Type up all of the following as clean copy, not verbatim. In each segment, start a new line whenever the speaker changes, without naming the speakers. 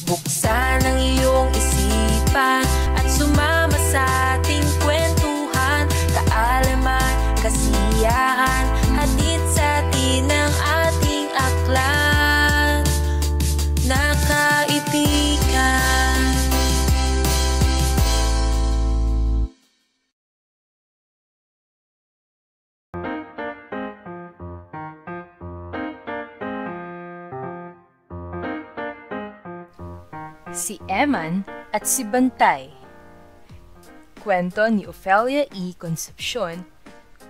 Buksan ang iyong isipan at sumama sa ating kwentuhan. Kaalaman, kasiyahan, hatid sa atin ang ating aklat na kaibigan.
Si Eman at si Bantay. Kwento ni Ofelia E. Concepcion,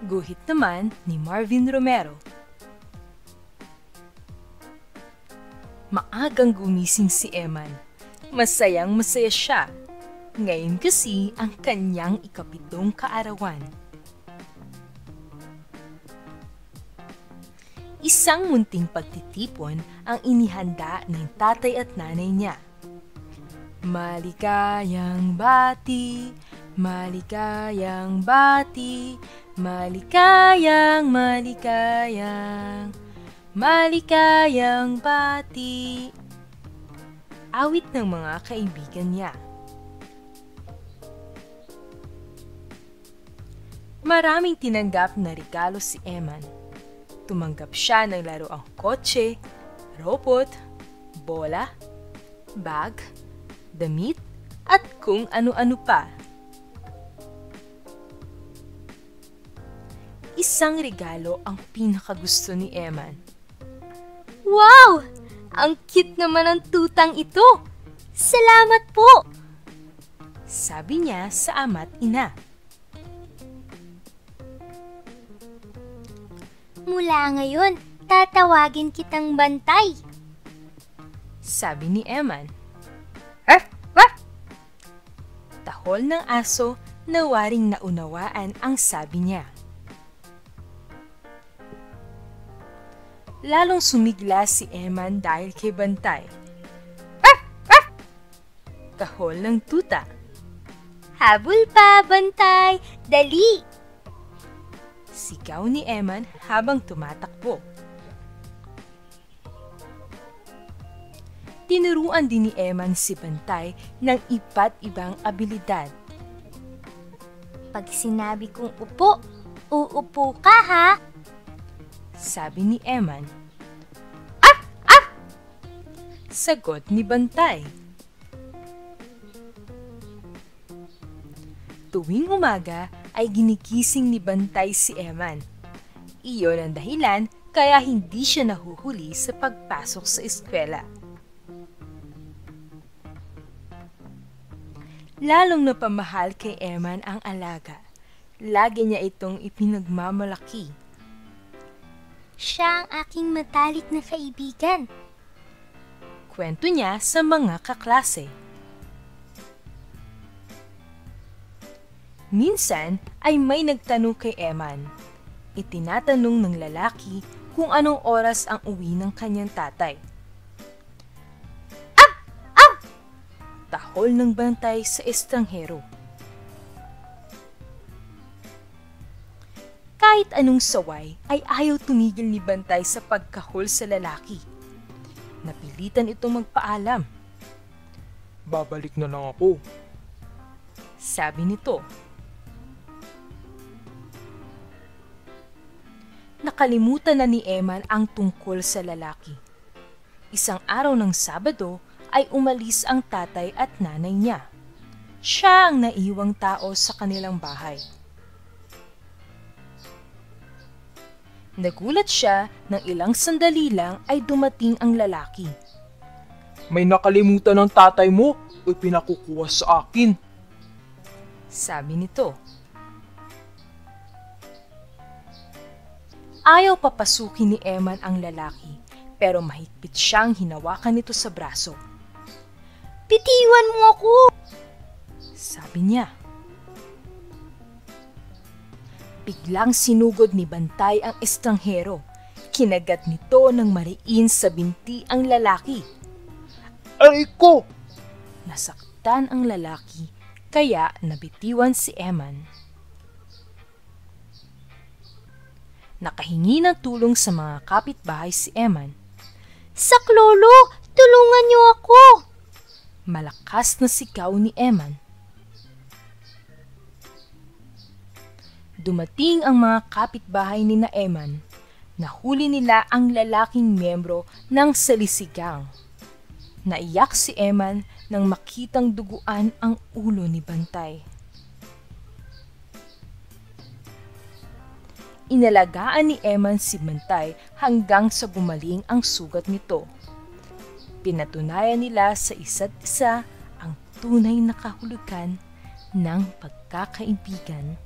guhit naman ni Marvin Romero. Maagang gumising si Eman. Masayang masaya siya. Ngayon kasi ang kanyang ikapitong kaarawan. Isang munting pagtitipon ang inihanda ng tatay at nanay niya. Maligayang bati, maligayang bati, maligayang, maligayang, maligayang bati. Awit ng mga kaibigan niya. Maraming tinanggap na regalo si Eman. Tumanggap siya ng laruang kotse, robot, bola, bag, damit, at kung ano-ano pa. Isang regalo ang pinakagusto ni Eman.
Wow! Ang cute naman ng tutang ito! Salamat po!
Sabi niya sa ama't ina.
Mula ngayon, tatawagin kitang Bantay.
Sabi ni Eman. Tahol ng aso na waring naunawaan ang sabi niya. Lalong sumigla si Eman dahil kay Bantay. Tahol ng tuta.
Habol pa, Bantay! Dali!
Sigaw ni Eman habang tumatakbo. Tinuruan din ni Eman si Bantay ng iba't ibang abilidad.
Pag sinabi kong upo, uupo ka ha?
Sabi ni Eman. Sagot ni Bantay. Tuwing umaga ay ginigising ni Bantay si Eman. Iyon ang dahilan kaya hindi siya nahuhuli sa pagpasok sa eskwela. Lalong napamahal kay Eman ang alaga. Lagi niya itong ipinagmamalaki.
Siya ang aking matalik na kaibigan.
Kwento niya sa mga kaklase. Minsan ay may nagtanong kay Eman. Itinatanong ng lalaki kung anong oras ang uwi ng kanyang tatay. Tahol ng Bantay sa estranghero. Kahit anong saway ay ayaw tumigil ni Bantay sa pagkahol sa lalaki. Napilitan itong magpaalam.
Babalik na lang ako.
Sabi nito. Nakalimutan na ni Eman ang tungkol sa lalaki. Isang araw ng Sabado ay umalis ang tatay at nanay niya. Siya ang naiwang tao sa kanilang bahay. Nagulat siya nang ilang sandali lang ay dumating ang lalaki.
May nakalimutan ng tatay mo o pinakukuha sa akin.
Sabi nito. Ayaw papasukin ni Eman ang lalaki, pero mahigpit siyang hinawakan nito sa braso.
Bitiwan mo ako!
Sabi niya. Biglang sinugod ni Bantay ang estranghero. Kinagat nito ng mariin sa binti ang lalaki.
Aray ko!
Nasaktan ang lalaki, kaya nabitiwan si Eman. Nakahingi ng tulong sa mga kapitbahay si Eman.
Saklolo, tulungan niyo ako!
Malakas na sigaw ni Eman. Dumating ang mga kapitbahay ni na Eman. Nahuli nila ang lalaking miyembro ng salisigang. Naiyak si Eman nang makitang duguan ang ulo ni Bantay. Inalagaan ni Eman si Bantay hanggang sa gumaling ang sugat nito. Pinatunayan nila sa isa't isa ang tunay na kahulugan ng pagkakaibigan.